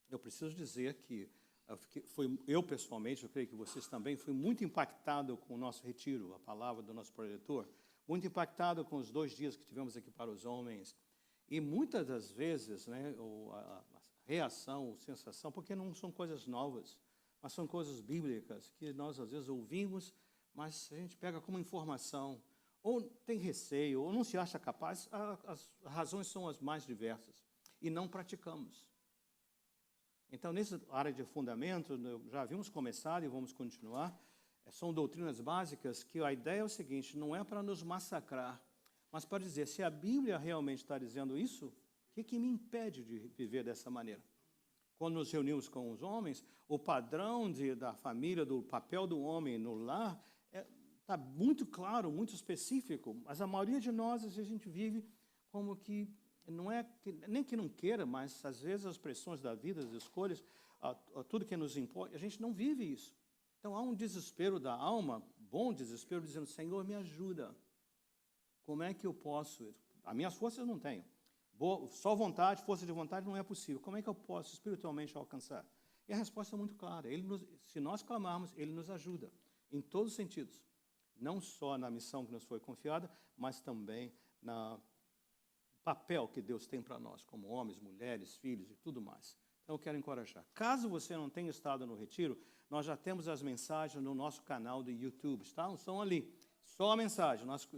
eu preciso dizer que eu pessoalmente, eu creio que vocês também, fui muito impactado com o nosso retiro, a palavra do nosso preletor, muito impactado com os 2 dias que tivemos aqui para os homens. E muitas das vezes, né, a reação, a sensação, porque não são coisas novas, mas são coisas bíblicas que nós às vezes ouvimos, mas a gente pega como informação, ou tem receio, ou não se acha capaz, as razões são as mais diversas, e não praticamos. Então, nessa área de fundamento, já havíamos começado e vamos continuar, são doutrinas básicas que a ideia é o seguinte, não é para nos massacrar, mas para dizer, se a Bíblia realmente está dizendo isso, o que me impede de viver dessa maneira? Quando nos reunimos com os homens, o padrão da família, do papel do homem no lar, está muito claro, muito específico, mas a maioria de nós, às vezes, a gente vive como que, não é nem que não queira, mas às vezes as pressões da vida, as escolhas, tudo que nos impõe, a gente não vive isso. Então há um desespero da alma, bom desespero, dizendo, Senhor, me ajuda. Como é que eu posso? As minhas forças eu não tenho. Só vontade, força de vontade não é possível. Como é que eu posso espiritualmente alcançar? E a resposta é muito clara. Se nós clamarmos, Ele nos ajuda, em todos os sentidos. Não só na missão que nos foi confiada, mas também no papel que Deus tem para nós, como homens, mulheres, filhos e tudo mais. Então, eu quero encorajar. Caso você não tenha estado no retiro, nós já temos as mensagens no nosso canal do YouTube, tá? São ali. Só a mensagem, nós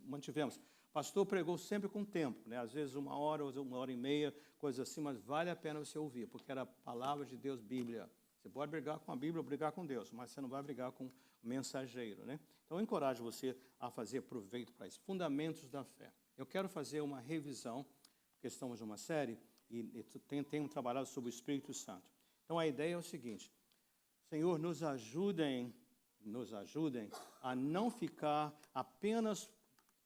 mantivemos. O pastor pregou sempre com tempo, né? Às vezes 1 hora, ou 1h30, coisa assim, mas vale a pena você ouvir, porque era a palavra de Deus, Bíblia. Você pode brigar com a Bíblia ou brigar com Deus, mas você não vai brigar com o mensageiro, né? Então, eu encorajo você a fazer proveito para isso. Fundamentos da fé. Eu quero fazer uma revisão, porque estamos numa série, e tenho trabalhado sobre o Espírito Santo. Então, a ideia é o seguinte, Senhor, nos ajudem a não ficar apenas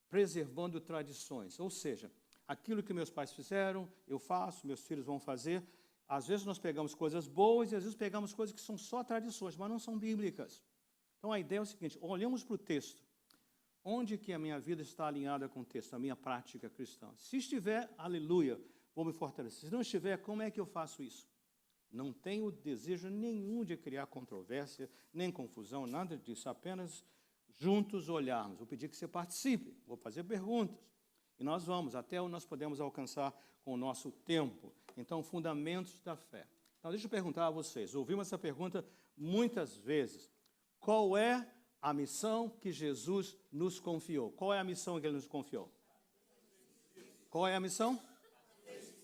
preservando tradições. Ou seja, aquilo que meus pais fizeram, eu faço, meus filhos vão fazer. Às vezes nós pegamos coisas boas e às vezes pegamos coisas que são só tradições, mas não são bíblicas. Então, a ideia é o seguinte, olhamos para o texto. Onde que a minha vida está alinhada com o texto, a minha prática cristã? Se estiver, aleluia, vou me fortalecer. Se não estiver, como é que eu faço isso? Não tenho desejo nenhum de criar controvérsia, nem confusão, nada disso. Apenas juntos olharmos. Vou pedir que você participe, vou fazer perguntas. E nós vamos, até onde nós podemos alcançar com o nosso tempo. Então, fundamentos da fé. Então, deixa eu perguntar a vocês. Ouvimos essa pergunta muitas vezes. Qual é a missão que Jesus nos confiou? Qual é a missão que Ele nos confiou? Qual é a missão?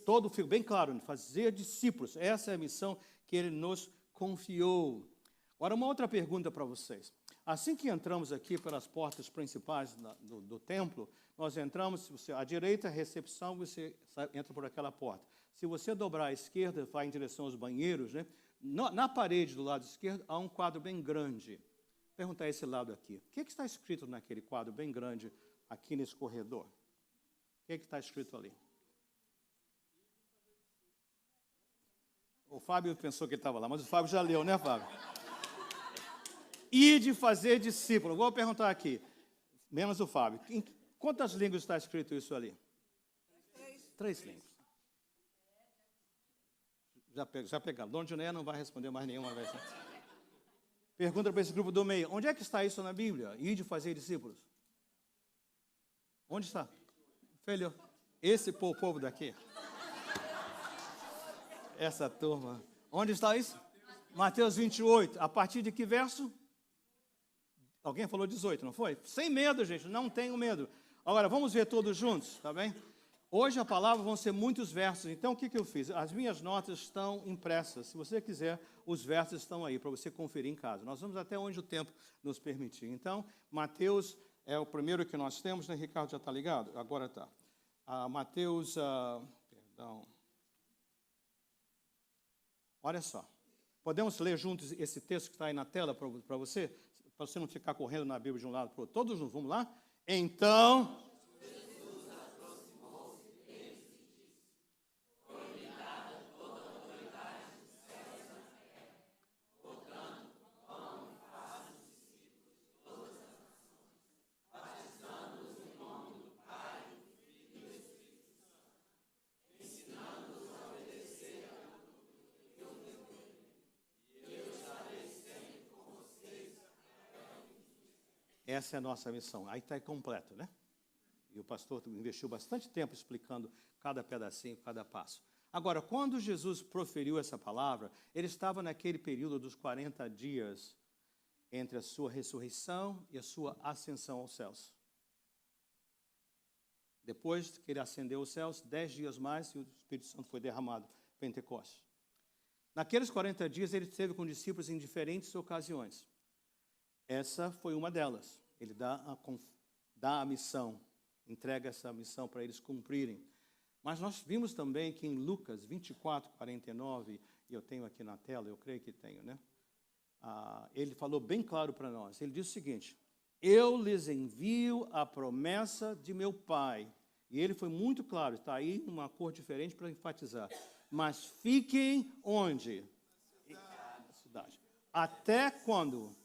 Todo fica bem claro, fazer discípulos. Essa é a missão que Ele nos confiou. Agora, uma outra pergunta para vocês. Assim que entramos aqui pelas portas principais do templo, nós entramos, se você, à direita, recepção, você entra por aquela porta. Se você dobrar à esquerda, vai em direção aos banheiros, né? Na parede do lado esquerdo, há um quadro bem grande. Vou perguntar esse lado aqui. O que está escrito naquele quadro bem grande aqui nesse corredor? O que está escrito ali? O Fábio pensou que ele estava lá, mas o Fábio já leu, né, Fábio? E de fazer discípulo. Vou perguntar aqui, menos o Fábio. Em quantas línguas está escrito isso ali? 3 línguas. Já pegaram. Dona Junéia não vai responder mais nenhuma vez. Pergunta para esse grupo do meio. Onde é que está isso na Bíblia? E de fazer discípulos? Onde está? Filho, esse povo daqui. Essa turma. Onde está isso? Mateus 28. A partir de que verso? Alguém falou 18, não foi? Sem medo, gente. Não tenham medo. Agora, vamos ver todos juntos, tá bem? Hoje a palavra vão ser muitos versos. Então, o que eu fiz? As minhas notas estão impressas. Se você quiser, os versos estão aí para você conferir em casa. Nós vamos até onde o tempo nos permitir. Então, Mateus é o primeiro que nós temos, né? Ricardo já está ligado? Agora está. Mateus, perdão. Olha só. Podemos ler juntos esse texto que está aí na tela para você? Para você não ficar correndo na Bíblia de um lado para o outro. Todos juntos, vamos lá? Então... essa é a nossa missão. Aí está completo, né? E o pastor investiu bastante tempo explicando cada pedacinho, cada passo. Agora, quando Jesus proferiu essa palavra, ele estava naquele período dos 40 dias entre a sua ressurreição e a sua ascensão aos céus. Depois que ele ascendeu aos céus, 10 dias mais, e o Espírito Santo foi derramado, Pentecostes. Naqueles 40 dias, ele esteve com discípulos em diferentes ocasiões. Essa foi uma delas. Ele dá a missão, entrega essa missão para eles cumprirem. Mas nós vimos também que em Lucas 24, 49, e eu tenho aqui na tela, eu creio que tenho, né? Ele falou bem claro para nós. Ele disse o seguinte: eu lhes envio a promessa de meu Pai. E ele foi muito claro, está aí uma cor diferente para enfatizar. Mas fiquem onde? Na cidade. Até quando?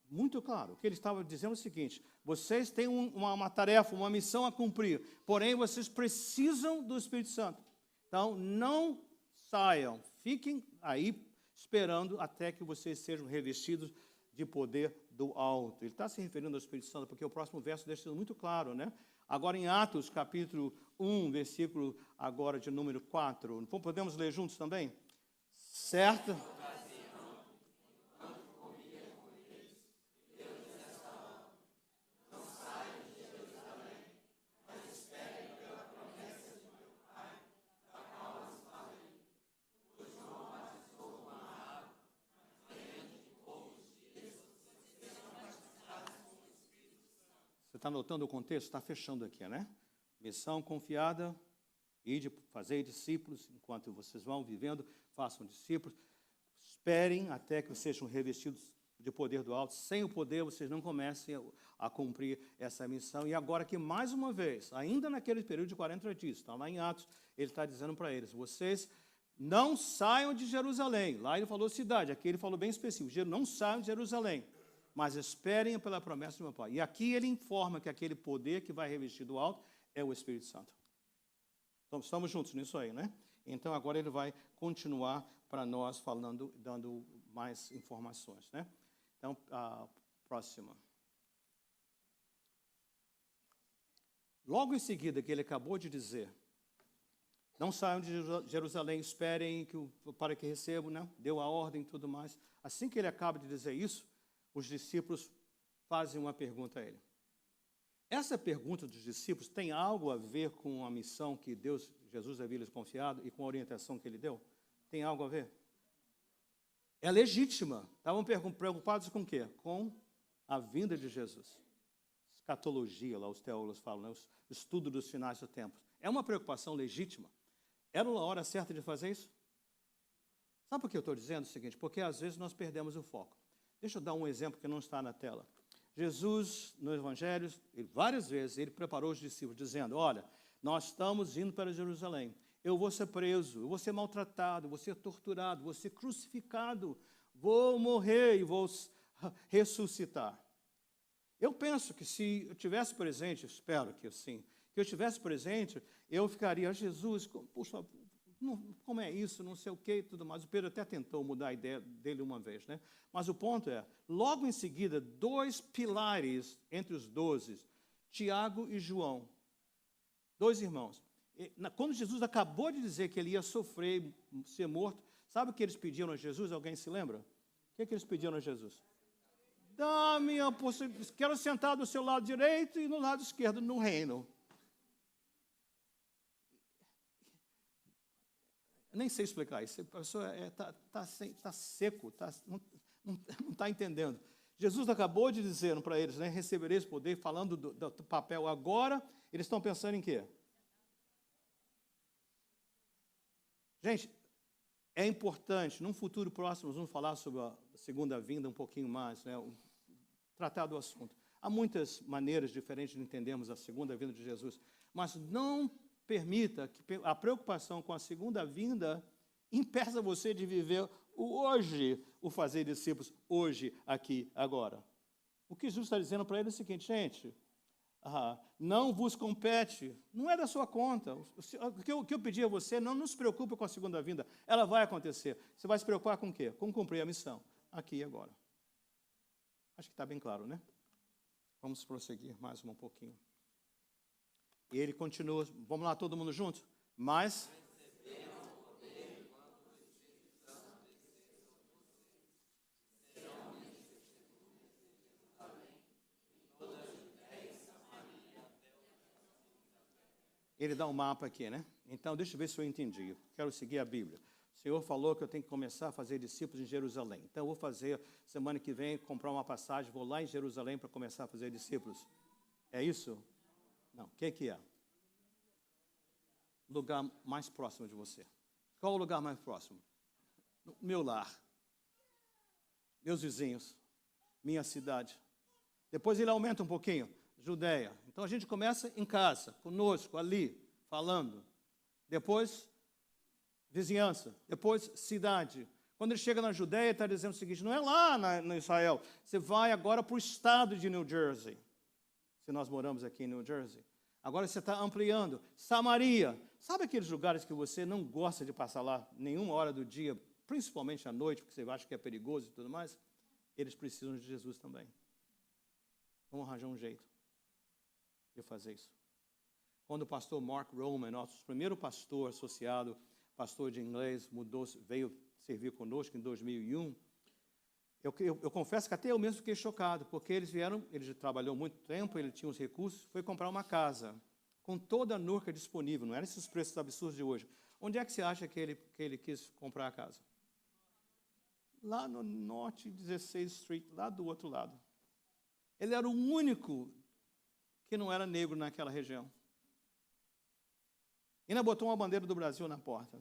Muito claro. O que ele estava dizendo é o seguinte: vocês têm uma tarefa, uma missão a cumprir, porém vocês precisam do Espírito Santo. Então, não saiam, fiquem aí esperando até que vocês sejam revestidos de poder do alto. Ele está se referindo ao Espírito Santo, porque o próximo verso deixa muito claro, né? Agora em Atos, capítulo 1, versículo agora de número 4. Podemos ler juntos também? Certo? Você está notando o contexto? Está fechando aqui, né? Missão confiada, ide fazer discípulos, enquanto vocês vão vivendo, façam discípulos. Esperem até que vocês sejam revestidos de poder do alto. Sem o poder, vocês não comecem a cumprir essa missão. E agora que, mais uma vez, ainda naquele período de 40 dias, está lá em Atos, ele está dizendo para eles: vocês não saiam de Jerusalém. Lá ele falou cidade, aqui ele falou bem específico: não saiam de Jerusalém, mas esperem pela promessa de meu Pai. E aqui ele informa que aquele poder que vai revestir do alto é o Espírito Santo. Então, estamos juntos nisso aí, né? Então, agora ele vai continuar para nós falando, dando mais informações, né? Então, a próxima. Logo em seguida que ele acabou de dizer: não saiam de Jerusalém, esperem para que recebam, né? Deu a ordem e tudo mais. Assim que ele acaba de dizer isso, os discípulos fazem uma pergunta a ele. Essa pergunta dos discípulos tem algo a ver com a missão que Jesus havia lhes confiado e com a orientação que ele deu? Tem algo a ver? É legítima. Estavam preocupados com o quê? Com a vinda de Jesus. Escatologia, lá os teólogos falam, né? O estudo dos finais do tempo. É uma preocupação legítima. Era a hora certa de fazer isso? Sabe por que eu estou dizendo o seguinte? Porque às vezes nós perdemos o foco. Deixa eu dar um exemplo que não está na tela. Jesus, no Evangelho, várias vezes, ele preparou os discípulos, dizendo: olha, nós estamos indo para Jerusalém. Eu vou ser preso, eu vou ser maltratado, vou ser torturado, vou ser crucificado, vou morrer e vou ressuscitar. Eu penso que se eu tivesse presente, espero que assim, que eu tivesse presente, eu ficaria: Jesus, puxa, como é isso, não sei o que e tudo mais. O Pedro até tentou mudar a ideia dele uma vez, né? Mas o ponto é, logo em seguida, 2 pilares entre os 12, Tiago e João, 2 irmãos. Quando Jesus acabou de dizer que ele ia sofrer, ser morto, sabe o que eles pediram a Jesus? Alguém se lembra? O que eles pediram a Jesus? Dá-me a possibilidade, quero sentar do seu lado direito e no lado esquerdo no reino. Nem sei explicar isso. A pessoa está seco, não está entendendo. Jesus acabou de dizer para eles, né, recebereis poder, falando do papel agora, eles estão pensando em quê? Gente, é importante, num futuro próximo, nós vamos falar sobre a segunda vinda um pouquinho mais, né, tratar do assunto. Há muitas maneiras diferentes de entendermos a segunda vinda de Jesus, mas não permita que a preocupação com a segunda vinda impeça você de viver o hoje, o fazer discípulos hoje, aqui, agora. O que Jesus está dizendo para ele é o seguinte: gente, não vos compete, não é da sua conta. O que eu pedi a você, não se preocupe com a segunda vinda, ela vai acontecer. Você vai se preocupar com o quê? Com cumprir a missão, aqui e agora. Acho que está bem claro, né? Vamos prosseguir mais um pouquinho. E ele continua, vamos lá, todo mundo junto? Mas ele dá um mapa aqui, né? Então, deixa eu ver se eu entendi. Quero seguir a Bíblia. O Senhor falou que eu tenho que começar a fazer discípulos em Jerusalém. Então, eu vou fazer, semana que vem, comprar uma passagem, vou lá em Jerusalém para começar a fazer discípulos. É isso? Não. O que é? Lugar mais próximo de você. Qual o lugar mais próximo? Meu lar. Meus vizinhos. Minha cidade. Depois ele aumenta um pouquinho. Judeia. Então a gente começa em casa, conosco, ali, falando. Depois, vizinhança. Depois, cidade. Quando ele chega na Judeia, ele está dizendo o seguinte, não é lá no Israel. Você vai agora para o estado de New Jersey. Se nós moramos aqui em New Jersey. Agora você está ampliando. Samaria. Sabe aqueles lugares que você não gosta de passar lá nenhuma hora do dia, principalmente à noite, porque você acha que é perigoso e tudo mais? Eles precisam de Jesus também. Vamos arranjar um jeito de fazer isso. Quando o pastor Mark Roman, nosso primeiro pastor associado, pastor de inglês, veio servir conosco em 2001, eu confesso que até eu mesmo fiquei chocado, porque ele trabalhou muito tempo, ele tinha os recursos, foi comprar uma casa, com toda a nurca disponível, não eram esses preços absurdos de hoje. Onde é que você acha que ele quis comprar a casa? Lá no Norte 16th Street, lá do outro lado. Ele era o único que não era negro naquela região. E ainda botou uma bandeira do Brasil na porta.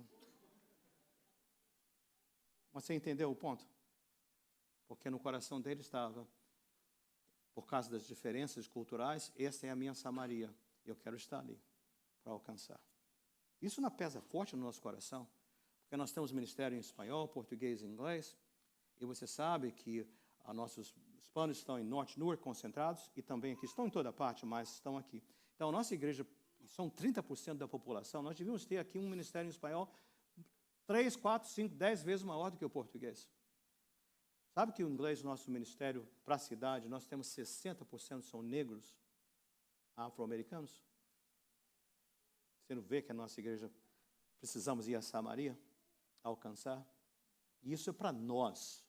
Você entendeu o ponto? Porque no coração dele estava, por causa das diferenças culturais, essa é a minha Samaria. Eu quero estar ali para alcançar. Isso não pesa forte no nosso coração, porque nós temos ministério em espanhol, português e inglês, e você sabe que nossos planos estão em North Newark concentrados, e também aqui, estão em toda parte, mas estão aqui. Então, a nossa igreja, são 30% da população, nós devíamos ter aqui um ministério em espanhol 3, 4, 5, 10 vezes maior do que o português. Sabe que o inglês, nosso ministério para a cidade, nós temos 60% são negros, afro-americanos? Você não vê que a nossa igreja precisamos ir a Samaria, alcançar? E isso é para nós,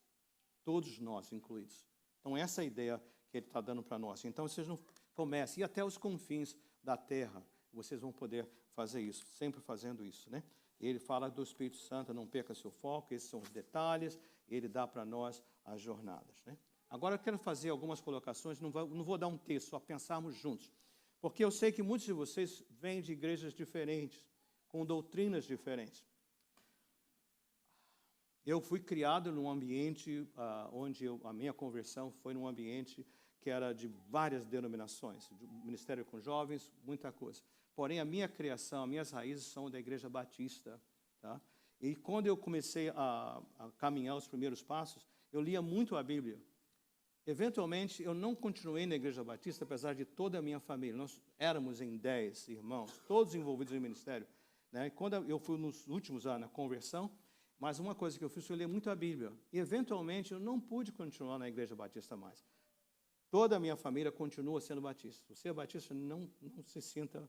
todos nós incluídos. Então, essa é a ideia que ele está dando para nós. Então, vocês não comecem, e até os confins da terra, vocês vão poder fazer isso, sempre fazendo isso, né? Ele fala do Espírito Santo, não perca seu foco, esses são os detalhes, ele dá para nós as jornadas, né? Agora, eu quero fazer algumas colocações, não vou dar um texto, só pensarmos juntos. Porque eu sei que muitos de vocês vêm de igrejas diferentes, com doutrinas diferentes. Eu fui criado num ambiente onde a minha conversão foi num ambiente que era de várias denominações, de ministério com jovens, muita coisa. Porém, a minha criação, as minhas raízes são da Igreja Batista. Tá? E quando eu comecei a caminhar os primeiros passos, eu lia muito a Bíblia. Eventualmente, eu não continuei na Igreja Batista, apesar de toda a minha família. Nós éramos em 10 irmãos, todos envolvidos em ministério. Né? Quando eu fui nos últimos anos na conversão, mas uma coisa que eu fiz foi ler muito a Bíblia. E, eventualmente, eu não pude continuar na Igreja Batista mais. Toda a minha família continua sendo batista. Você é batista, não se sinta...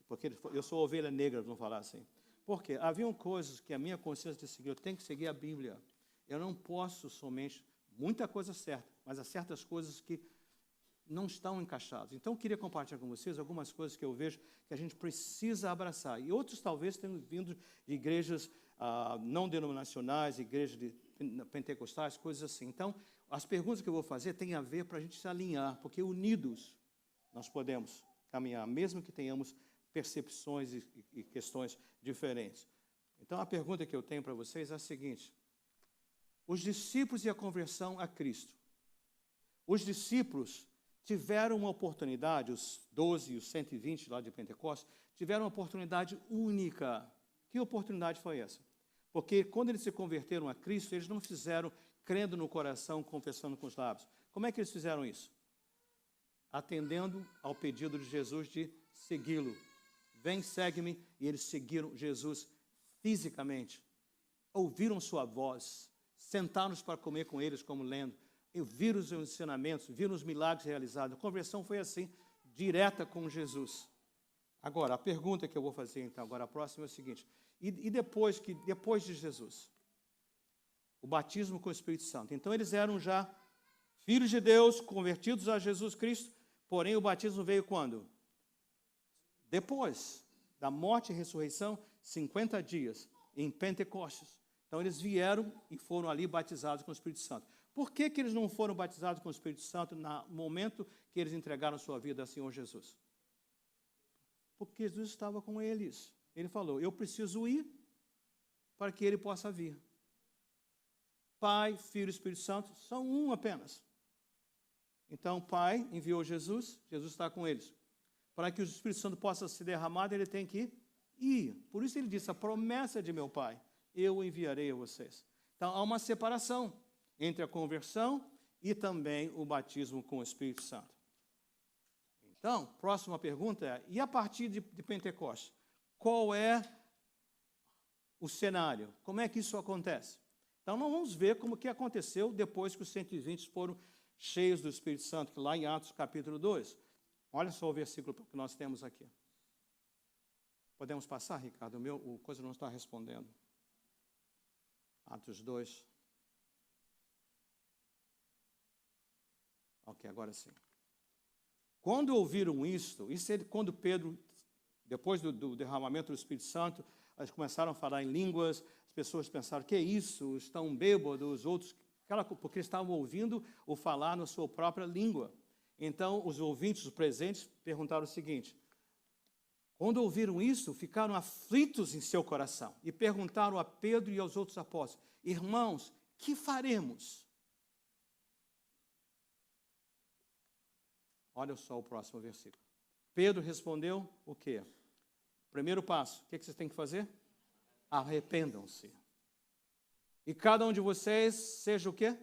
Porque eu sou ovelha negra, vamos falar assim. Por quê? Haviam coisas que a minha consciência de seguir, eu tenho que seguir a Bíblia. Eu não posso somente... Muita coisa certa, mas há certas coisas que não estão encaixadas. Então, eu queria compartilhar com vocês algumas coisas que eu vejo que a gente precisa abraçar. E outros talvez tenham vindo de igrejas não denominacionais, igrejas pentecostais, coisas assim. Então, as perguntas que eu vou fazer têm a ver para a gente se alinhar, porque unidos nós podemos caminhar, mesmo que tenhamos percepções e questões diferentes. Então, a pergunta que eu tenho para vocês é a seguinte: os discípulos e a conversão a Cristo. Os discípulos tiveram uma oportunidade, os 12 e os 120 lá de Pentecostes, tiveram uma oportunidade única. Que oportunidade foi essa? Porque quando eles se converteram a Cristo, eles não fizeram crendo no coração, confessando com os lábios. Como é que eles fizeram isso? Atendendo ao pedido de Jesus de segui-lo. Vem, segue-me. E eles seguiram Jesus fisicamente. Ouviram sua voz. Sentaram-nos para comer com eles, como lendo viram os ensinamentos, viram os milagres realizados. A conversão foi assim, direta com Jesus. Agora, a pergunta que eu vou fazer, então, agora a próxima é o seguinte: e depois de Jesus? O batismo com o Espírito Santo. Então, eles eram já filhos de Deus, convertidos a Jesus Cristo, porém o batismo veio quando? Depois da morte e ressurreição, 50 dias, em Pentecostes. Então, eles vieram e foram ali batizados com o Espírito Santo. Por que eles não foram batizados com o Espírito Santo no momento que eles entregaram sua vida ao Senhor Jesus? Porque Jesus estava com eles. Ele falou: eu preciso ir para que ele possa vir. Pai, Filho e Espírito Santo são um apenas. Então, o Pai enviou Jesus, Jesus está com eles. Para que o Espírito Santo possa ser derramado, ele tem que ir. Por isso ele disse: a promessa de meu Pai, eu enviarei a vocês. Então, há uma separação entre a conversão e também o batismo com o Espírito Santo. Então, próxima pergunta é: e a partir de Pentecostes? Qual é o cenário? Como é que isso acontece? Então, nós vamos ver como que aconteceu depois que os 120 foram cheios do Espírito Santo, que lá em Atos capítulo 2. Olha só o versículo que nós temos aqui. Podemos passar, Ricardo? O coisa não está respondendo. Atos 2. Ok, agora sim. Quando ouviram isto, quando Pedro, depois do derramamento do Espírito Santo, eles começaram a falar em línguas, as pessoas pensaram: que é isso? Estão bêbados, os outros, porque estavam ouvindo o falar na sua própria língua. Então, os ouvintes, os presentes, perguntaram o seguinte: quando ouviram isso, ficaram aflitos em seu coração e perguntaram a Pedro e aos outros apóstolos: irmãos, que faremos? Olha só o próximo versículo. Pedro respondeu o quê? Primeiro passo, o que vocês têm que fazer? Arrependam-se. E cada um de vocês seja o quê?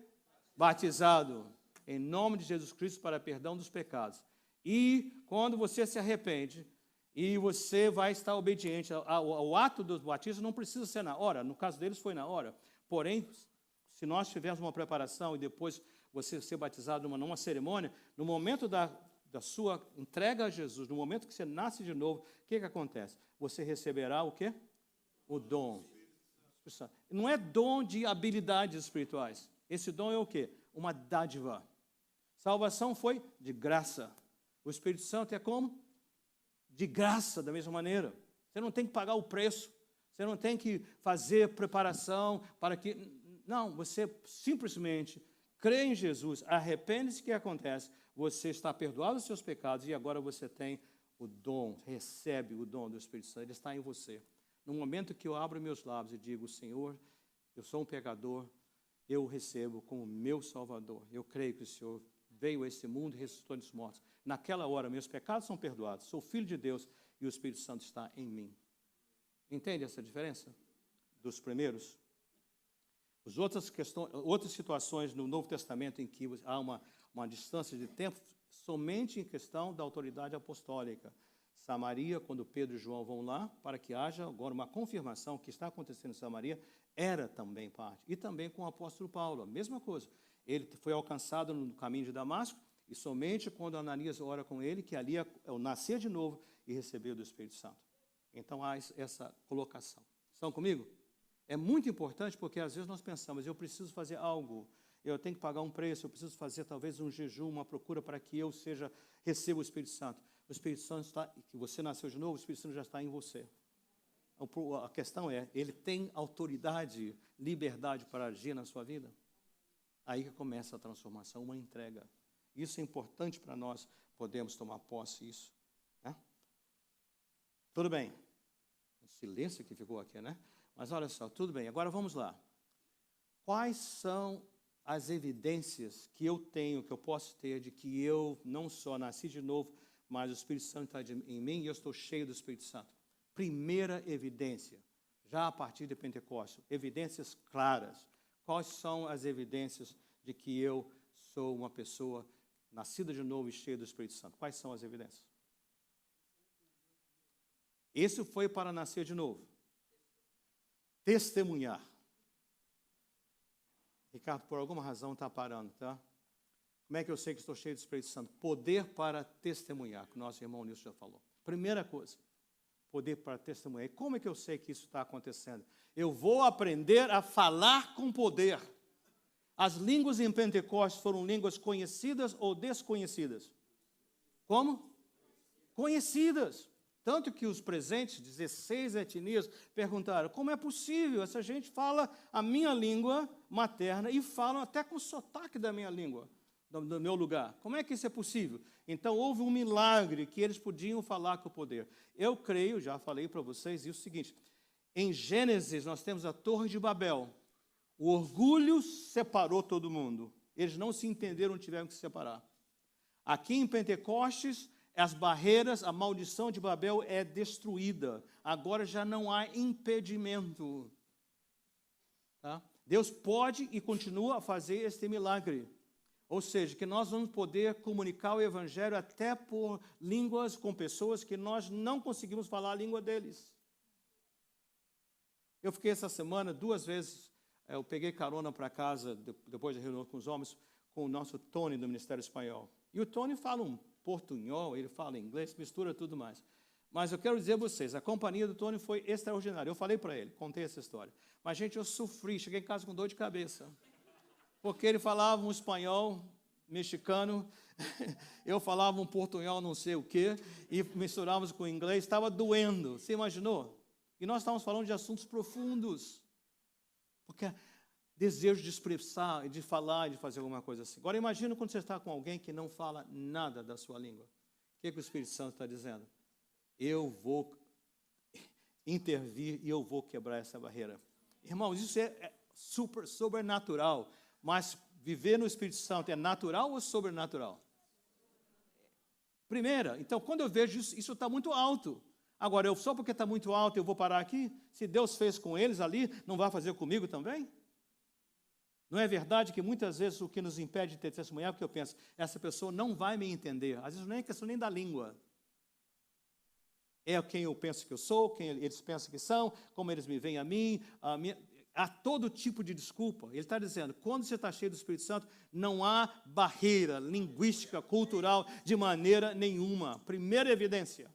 Batizado em nome de Jesus Cristo para perdão dos pecados. E quando você se arrepende e você vai estar obediente ao ato do batismo, não precisa ser na hora. No caso deles foi na hora. Porém, se nós tivermos uma preparação e depois você ser batizado numa cerimônia, no momento da sua entrega a Jesus, no momento que você nasce de novo, o que acontece? Você receberá o quê? O dom. Não é dom de habilidades espirituais. Esse dom é o quê? Uma dádiva. Salvação foi de graça. O Espírito Santo é como? De graça, da mesma maneira. Você não tem que pagar o preço. Você não tem que fazer preparação para que... Não, você simplesmente crê em Jesus, arrepende-se. O que acontece? Você está perdoado os seus pecados e agora você tem o dom, recebe o dom do Espírito Santo. Ele está em você. No momento que eu abro meus lábios e digo: Senhor, eu sou um pecador, eu o recebo como meu Salvador. Eu creio que o Senhor veio a esse mundo e ressuscitou dos mortos. Naquela hora, meus pecados são perdoados. Sou filho de Deus e o Espírito Santo está em mim. Entende essa diferença dos primeiros? As outras situações no Novo Testamento em que há uma distância de tempo, somente em questão da autoridade apostólica. Samaria, quando Pedro e João vão lá, para que haja agora uma confirmação que está acontecendo em Samaria, era também parte. E também com o apóstolo Paulo, a mesma coisa. Ele foi alcançado no caminho de Damasco, e somente quando Ananias ora com ele, que ali é o nascer de novo e receber do Espírito Santo. Então há essa colocação. Estão comigo? É muito importante porque às vezes nós pensamos: eu preciso fazer algo, eu tenho que pagar um preço, eu preciso fazer talvez um jejum, uma procura para que eu receba o Espírito Santo. O Espírito Santo está, que você nasceu de novo, o Espírito Santo já está em você. A questão é: ele tem autoridade, liberdade para agir na sua vida? Aí que começa a transformação, uma entrega. Isso é importante para nós podermos tomar posse disso. Né? Tudo bem. O silêncio que ficou aqui, né? Mas olha só, tudo bem. Agora vamos lá. Quais são as evidências que eu tenho, que eu posso ter, de que eu não só nasci de novo, mas o Espírito Santo está em mim e eu estou cheio do Espírito Santo? Primeira evidência, já a partir de Pentecostes, evidências claras. Quais são as evidências de que eu sou uma pessoa nascida de novo e cheia do Espírito Santo? Quais são as evidências? Esse foi para nascer de novo. Testemunhar. Ricardo, por alguma razão está parando, tá? Como é que eu sei que estou cheio do Espírito Santo? Poder para testemunhar, que o nosso irmão Nilson já falou. Primeira coisa, poder para testemunhar. E como é que eu sei que isso está acontecendo? Eu vou aprender a falar com poder. As línguas em Pentecostes foram línguas conhecidas ou desconhecidas? Como? Conhecidas. Tanto que os presentes, 16 etnias, perguntaram, como é possível? Essa gente fala a minha língua materna e falam até com o sotaque da minha língua, do meu lugar. Como é que isso é possível? Então, houve um milagre que eles podiam falar com o poder. Eu creio, já falei para vocês, isso é o seguinte, em Gênesis nós temos a Torre de Babel. O orgulho separou todo mundo. Eles não se entenderam, tiveram que se separar. Aqui em Pentecostes, as barreiras, a maldição de Babel é destruída. Agora já não há impedimento. Tá? Deus pode e continua a fazer este milagre. Ou seja, que nós vamos poder comunicar o Evangelho até por línguas com pessoas que nós não conseguimos falar a língua deles. Eu fiquei essa semana 2 vezes, eu peguei carona para casa, depois da reunião com os homens, com o nosso Tony do Ministério Espanhol. E o Tony fala um portunhol, ele fala inglês, mistura tudo mais. Mas eu quero dizer a vocês, a companhia do Tony foi extraordinária. Eu falei para ele, contei essa história. Mas, gente, eu sofri, cheguei em casa com dor de cabeça. Porque ele falava um espanhol mexicano, eu falava um portunhol não sei o quê, e misturávamos com o inglês, estava doendo. Você imaginou? E nós estávamos falando de assuntos profundos. Porque desejo de expressar, de falar, de fazer alguma coisa assim. Agora, imagina quando você está com alguém que não fala nada da sua língua. O que o Espírito Santo está dizendo? Eu vou intervir e eu vou quebrar essa barreira. Irmãos, isso é sobrenatural. Mas viver no Espírito Santo é natural ou sobrenatural? Primeira, então, quando eu vejo isso está muito alto. Agora, só porque está muito alto eu vou parar aqui? Se Deus fez com eles ali, não vai fazer comigo também? Não é verdade que muitas vezes o que nos impede de ter testemunhar é porque eu penso, essa pessoa não vai me entender. Às vezes não é questão nem da língua. É quem eu penso que eu sou, quem eles pensam que são, como eles me veem a mim. Há todo tipo de desculpa. Ele está dizendo, quando você está cheio do Espírito Santo, não há barreira linguística, cultural, de maneira nenhuma. Primeira evidência.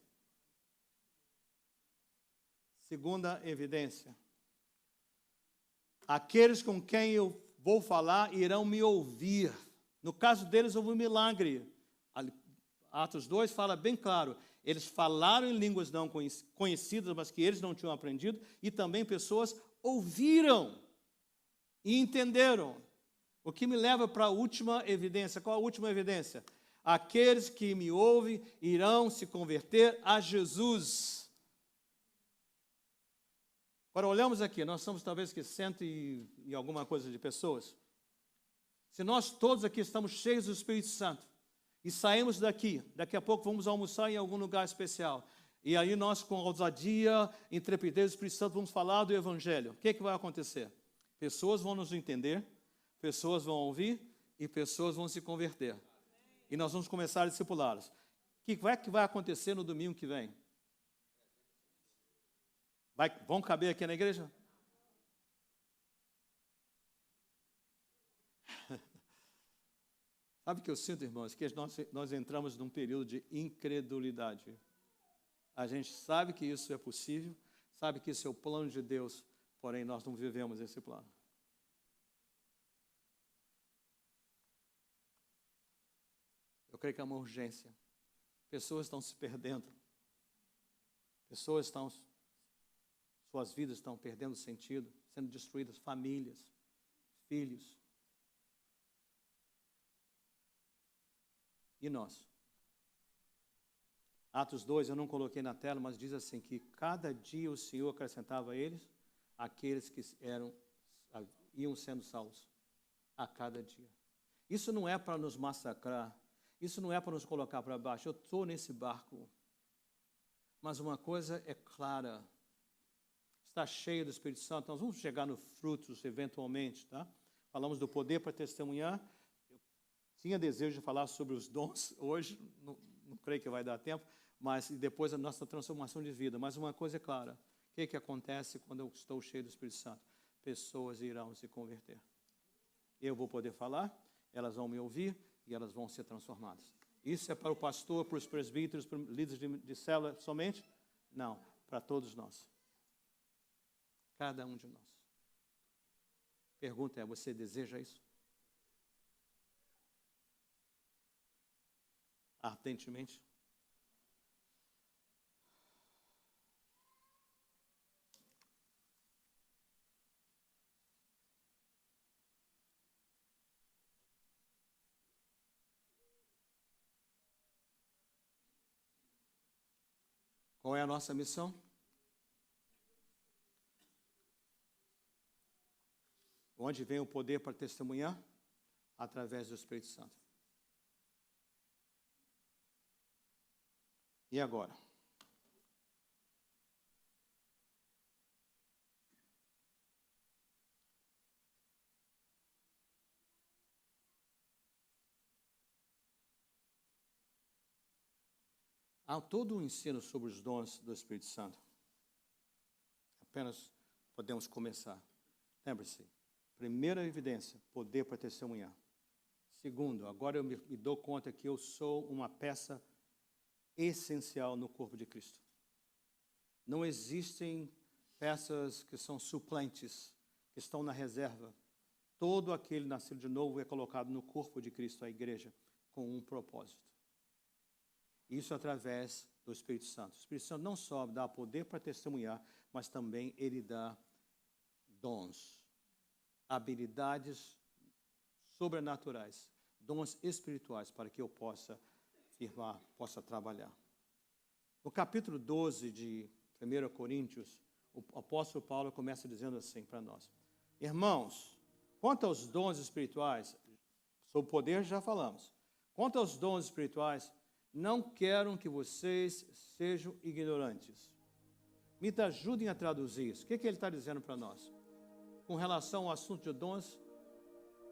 Segunda evidência. Aqueles com quem eu vou falar irão me ouvir. No caso deles, houve um milagre. Atos 2 fala bem claro. Eles falaram em línguas não conhecidas, mas que eles não tinham aprendido, e também pessoas ouviram e entenderam. O que me leva para a última evidência. Qual a última evidência? Aqueles que me ouvem irão se converter a Jesus. Agora, olhamos aqui, nós somos talvez que 100 e alguma coisa de pessoas. Se nós todos aqui estamos cheios do Espírito Santo e saímos daqui a pouco vamos almoçar em algum lugar especial, e aí nós com ousadia, intrepidez do Espírito Santo vamos falar do Evangelho. O que vai acontecer? Pessoas vão nos entender, pessoas vão ouvir e pessoas vão se converter. E nós vamos começar a discipulá-los. O que vai acontecer no domingo que vem? Vão caber aqui na igreja? Sabe o que eu sinto, irmãos? Que nós entramos num período de incredulidade. A gente sabe que isso é possível, sabe que isso é o plano de Deus, porém nós não vivemos esse plano. Eu creio que é uma urgência. Pessoas estão se perdendo. Suas vidas estão perdendo sentido, sendo destruídas, famílias, filhos. E nós? Atos 2, eu não coloquei na tela, mas diz assim, que cada dia o Senhor acrescentava a eles aqueles que iam sendo salvos, a cada dia. Isso não é para nos massacrar, isso não é para nos colocar para baixo. Eu estou nesse barco, mas uma coisa é clara, está cheio do Espírito Santo. Nós vamos chegar no frutos eventualmente, tá? Falamos do poder para testemunhar. Eu tinha desejo de falar sobre os dons hoje, não creio que vai dar tempo, mas depois a nossa transformação de vida. Mas uma coisa é clara, o que acontece quando eu estou cheio do Espírito Santo? Pessoas irão se converter. Eu vou poder falar, elas vão me ouvir, e elas vão ser transformadas. Isso é para o pastor, para os presbíteros, para os líderes de célula somente? Não, para todos nós. Cada um de nós. Pergunta é, você deseja isso? Ardentemente? Qual é a nossa missão? Onde vem o poder para testemunhar? Através do Espírito Santo. E agora? Há todo um ensino sobre os dons do Espírito Santo. Apenas podemos começar. Lembre-se, primeira evidência, poder para testemunhar. Segundo, agora eu me dou conta que eu sou uma peça essencial no corpo de Cristo. Não existem peças que são suplentes, que estão na reserva. Todo aquele nascido de novo é colocado no corpo de Cristo, a igreja, com um propósito. Isso através do Espírito Santo. O Espírito Santo não só dá poder para testemunhar, mas também ele dá dons, habilidades sobrenaturais, dons espirituais para que eu possa firmar, possa trabalhar. No capítulo 12 de 1 Coríntios, o apóstolo Paulo começa dizendo assim para nós: irmãos, quanto aos dons espirituais, sobre o poder já falamos, quanto aos dons espirituais, não quero que vocês sejam ignorantes. Me ajudem a traduzir isso. O que ele está dizendo para nós? Com relação ao assunto de dons,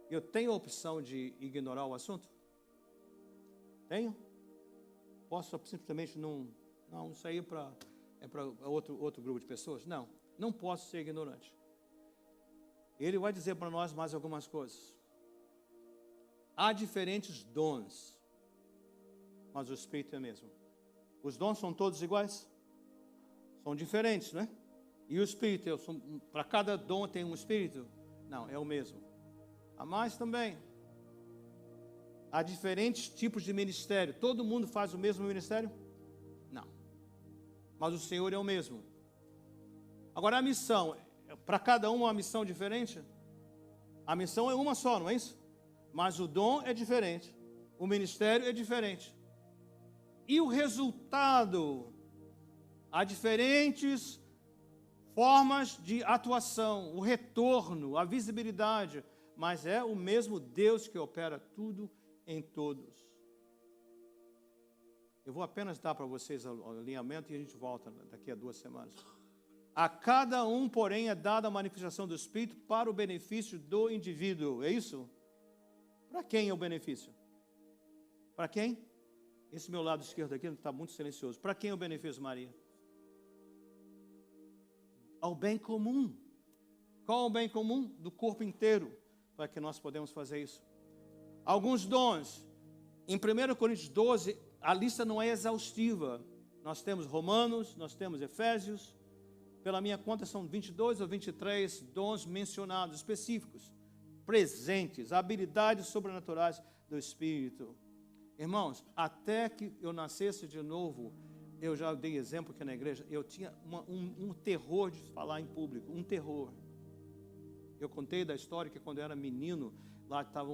eu tenho a opção de ignorar o assunto? Tenho? Posso simplesmente não sair para outro grupo de pessoas? Não posso ser ignorante. Ele vai dizer para nós mais algumas coisas. Há diferentes dons, mas o Espírito é o mesmo. Os dons são todos iguais? São diferentes, não é? E o Espírito, para cada dom tem um Espírito? Não, é o mesmo. Há mais também. Há diferentes tipos de ministério. Todo mundo faz o mesmo ministério? Não. Mas o Senhor é o mesmo. Agora a missão, para cada um uma missão diferente? A missão é uma só, não é isso? Mas o dom é diferente. O ministério é diferente. E o resultado? Há diferentes formas de atuação, o retorno, a visibilidade, mas é o mesmo Deus que opera tudo em todos. Eu vou apenas dar para vocês o alinhamento e a gente volta daqui a 2 semanas. A cada um, porém, é dada a manifestação do Espírito para o benefício do indivíduo. É isso? Para quem é o benefício? Para quem? Esse meu lado esquerdo aqui está muito silencioso. Para quem é o benefício, Maria? Ao bem comum. Qual é o bem comum? Do corpo inteiro, para que nós podemos fazer isso. Alguns dons. Em 1 Coríntios 12, a lista não é exaustiva. Nós temos Romanos, nós temos Efésios. Pela minha conta são 22 ou 23 dons mencionados, específicos, presentes, habilidades sobrenaturais do Espírito. Irmãos, até que eu nascesse de novo, eu já dei exemplo aqui na igreja, eu tinha um terror de falar em público, um terror. Eu contei da história que quando eu era menino, lá estava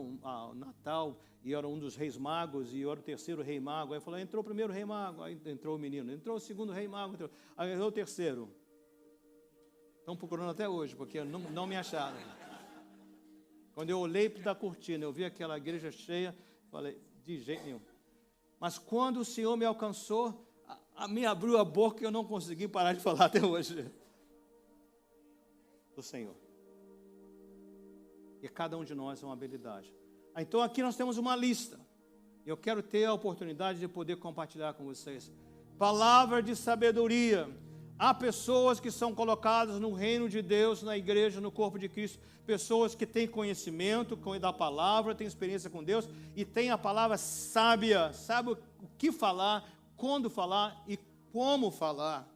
Natal, e eu era um dos reis magos, e eu era o terceiro rei mago. Aí eu falei, entrou o primeiro rei mago, aí entrou o menino, entrou o segundo rei mago, aí entrou o terceiro. Estão procurando até hoje, porque não me acharam. Quando eu olhei da cortina, eu vi aquela igreja cheia, falei, de jeito nenhum. Mas quando o Senhor me alcançou, me abriu a boca e eu não consegui parar de falar até hoje. Do Senhor. E cada um de nós é uma habilidade. Então aqui nós temos uma lista. Eu quero ter a oportunidade de poder compartilhar com vocês. Palavra de sabedoria. Há pessoas que são colocadas no reino de Deus, na igreja, no corpo de Cristo, pessoas que têm conhecimento da palavra, têm experiência com Deus e têm a palavra sábia, sabe o que falar, quando falar e como falar.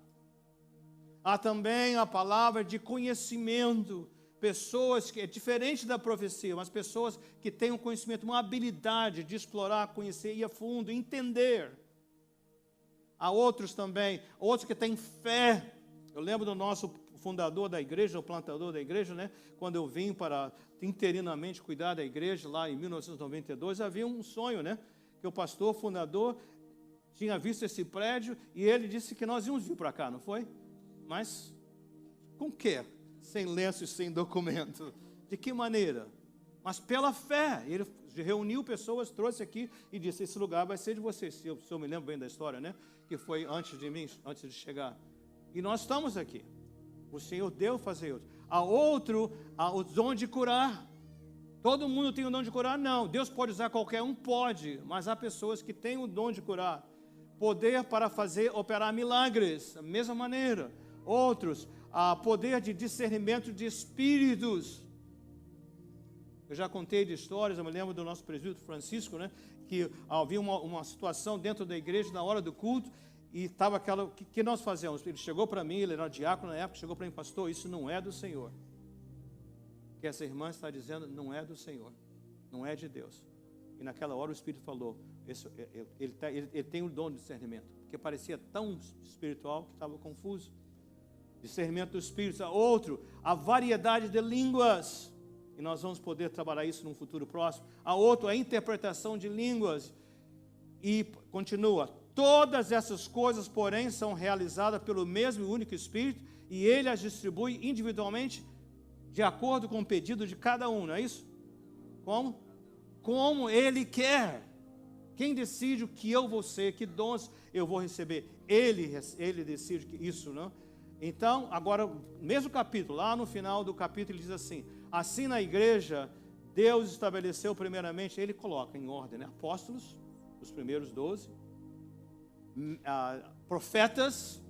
Há também a palavra de conhecimento, pessoas que é diferente da profecia, mas pessoas que têm um conhecimento, uma habilidade de explorar, conhecer, ir a fundo, entender. Há outros também, outros que têm fé. Eu lembro do nosso fundador da igreja, o plantador da igreja, né? Quando eu vim para interinamente cuidar da igreja, lá em 1992, havia um sonho, né? Que o pastor fundador tinha visto esse prédio e ele disse que nós íamos vir para cá, não foi? Mas com o quê? Sem lenço e sem documento. De que maneira? Mas pela fé. Ele reuniu pessoas, trouxe aqui e disse, esse lugar vai ser de vocês. Se eu me lembro bem da história, né? Que foi antes de mim, antes de chegar. E nós estamos aqui. O Senhor deu fazer outro. Há outro, há o dom de curar. Todo mundo tem o dom de curar? Não. Deus pode usar qualquer um? Pode. Mas há pessoas que têm o dom de curar. Poder para operar milagres, da mesma maneira. Outros, há poder de discernimento de espíritos. Eu já contei de histórias, eu me lembro do nosso presbítero Francisco, né? Que havia uma situação dentro da igreja na hora do culto e estava aquela, o que nós fazemos? Ele chegou para mim, ele era diácono na época, chegou para mim, pastor, isso não é do Senhor. O que essa irmã está dizendo não é do Senhor, não é de Deus. E naquela hora o Espírito falou, ele tem o dom de discernimento, porque parecia tão espiritual que estava confuso. Discernimento do Espírito. Outro, a variedade de línguas. E nós vamos poder trabalhar isso num futuro próximo. A outro, a interpretação de línguas. E continua. Todas essas coisas, porém, são realizadas pelo mesmo e único Espírito, e Ele as distribui individualmente, de acordo com o pedido de cada um, não é isso? Como? Como Ele quer. Quem decide o que eu vou ser, que dons eu vou receber? Ele decide isso, não? Então, agora, mesmo capítulo, lá no final do capítulo, ele diz assim, assim na igreja, Deus estabeleceu primeiramente, ele coloca em ordem, né? Apóstolos, os primeiros 12, profetas,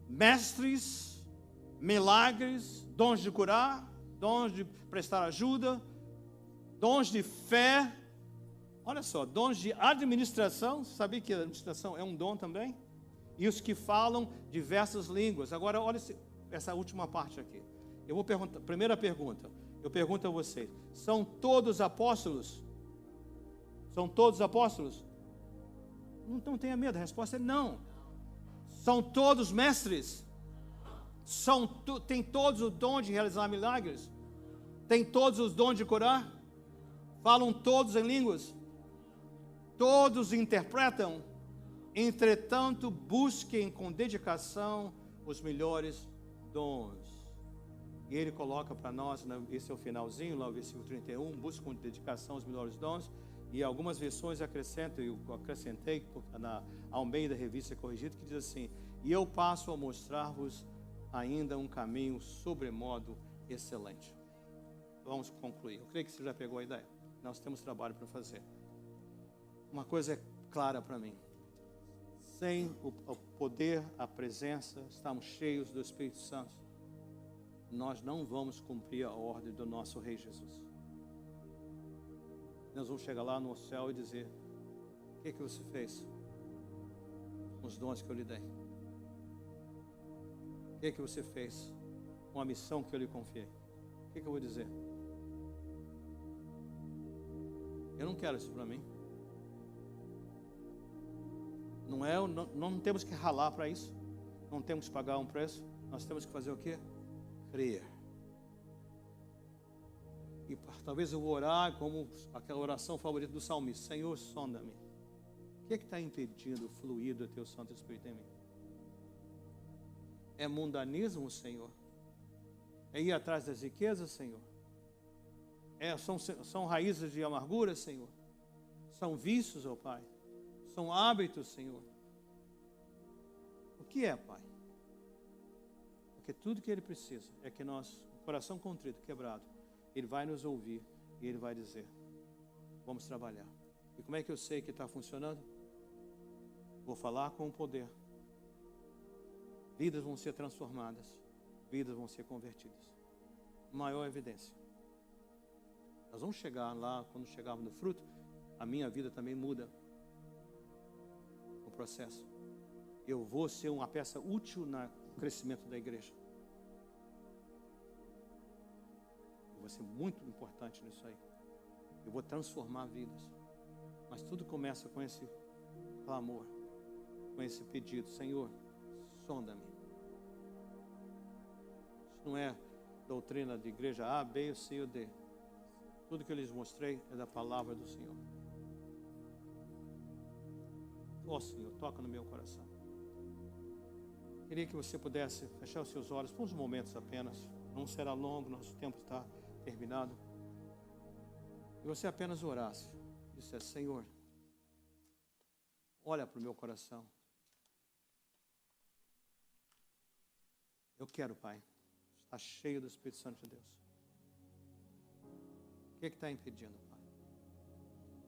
mestres, milagres, dons de curar, dons de prestar ajuda, dons de fé, olha só, dons de administração, sabia que a administração é um dom também? E os que falam diversas línguas. Agora, olha essa última parte aqui. Eu vou perguntar, primeira pergunta, eu pergunto a vocês, são todos apóstolos? São todos apóstolos? Não tenha medo, a resposta é não. São todos mestres? Tem todos o dom de realizar milagres? Tem todos os dons de curar? Falam todos em línguas? Todos interpretam? Entretanto, busquem com dedicação os melhores dons. E ele coloca para nós, esse é o finalzinho, lá o versículo 31, busquem com dedicação os melhores dons. E algumas versões acrescentam, eu acrescentei na Almeida Revista Corrigida, que diz assim, e eu passo a mostrar-vos ainda um caminho sobremodo excelente. Vamos concluir. Eu creio que você já pegou a ideia. Nós temos trabalho para fazer. Uma coisa é clara para mim. Sem o poder, a presença, estamos cheios do Espírito Santo, nós não vamos cumprir a ordem do nosso Rei Jesus. Nós vamos chegar lá no céu e dizer, o que você fez com os dons que eu lhe dei? O que você fez com a missão que eu lhe confiei? O que eu vou dizer? Eu não quero isso para mim. Não temos que ralar para isso. Não temos que pagar um preço. Nós temos que fazer o quê? Crer. E talvez eu vou orar como aquela oração favorita do salmista. Senhor, sonda-me. O que está impedindo o fluir do teu Santo Espírito em mim? É mundanismo, Senhor? É ir atrás das riquezas, Senhor? São raízes de amargura, Senhor? São vícios, ó Pai? São hábitos, Senhor? O que é, Pai? Porque tudo que Ele precisa é que nós, coração contrito, quebrado, Ele vai nos ouvir e Ele vai dizer, vamos trabalhar. E como é que eu sei que está funcionando? Vou falar com o poder. vidas vão ser transformadas, vidas vão ser convertidas. Maior evidência. Nós vamos chegar lá, quando chegarmos no fruto, a minha vida também muda no processo. Eu vou ser uma peça útil no crescimento da igreja. Eu vou ser muito importante nisso aí. Eu vou transformar vidas. Mas tudo começa com esse clamor, com esse pedido: Senhor, sonda-me. Isso não é doutrina de igreja A, B, C ou D. Tudo que eu lhes mostrei é da palavra do Senhor. Ó Senhor, toca no meu coração. Queria que você pudesse fechar os seus olhos por uns momentos apenas. Não será longo, nosso tempo está terminado. E você apenas orasse. Dissesse: Senhor, olha para o meu coração. Eu quero, Pai, estar cheio do Espírito Santo de Deus. O que está impedindo, Pai?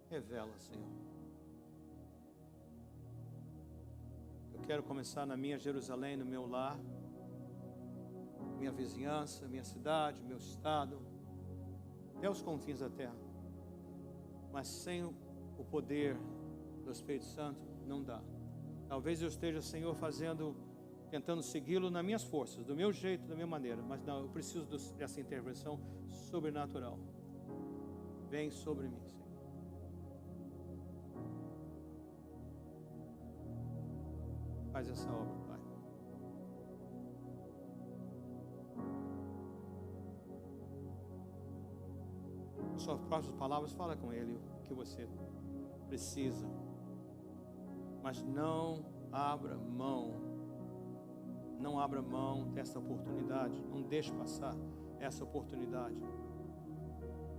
Revela, Senhor. Eu quero começar na minha Jerusalém, no meu lar, minha vizinhança, minha cidade, meu estado, até os confins da terra. Mas sem o poder do Espírito Santo, não dá. Talvez eu esteja, Senhor, tentando segui-lo nas minhas forças, do meu jeito, da minha maneira, mas não, eu preciso dessa intervenção sobrenatural. Vem sobre mim, Senhor. Faz essa obra, Pai. Suas próprias palavras, fala com Ele o que você precisa. Mas não abra mão dessa oportunidade. Não deixe passar essa oportunidade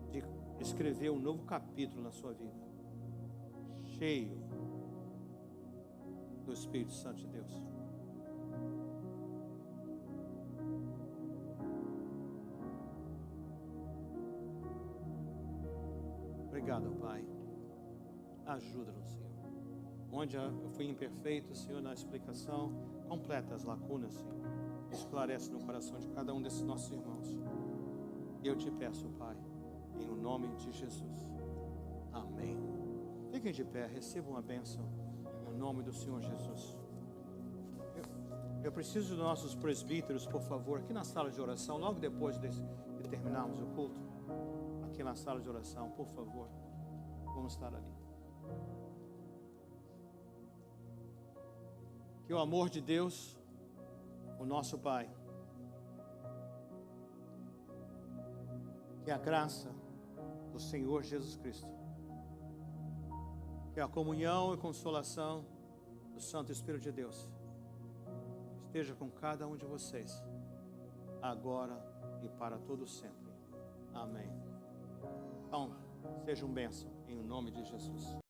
de escrever um novo capítulo na sua vida, cheio do Espírito Santo de Deus. Obrigado, Pai. Ajuda-nos, Senhor. Onde eu fui imperfeito, Senhor, na explicação, completa as lacunas, Senhor. Esclarece no coração de cada um desses nossos irmãos. Eu te peço, Pai, em o nome de Jesus. Amém. Fiquem de pé, recebam uma bênção no nome do Senhor Jesus. Eu preciso dos nossos presbíteros, por favor, aqui na sala de oração, logo depois de terminarmos o culto, aqui na sala de oração, por favor, vamos estar ali. Que o amor de Deus, o nosso Pai, que a graça do Senhor Jesus Cristo, que a comunhão e consolação do Santo Espírito de Deus esteja com cada um de vocês, agora e para todo sempre. Amém. Então, seja um bênção em nome de Jesus.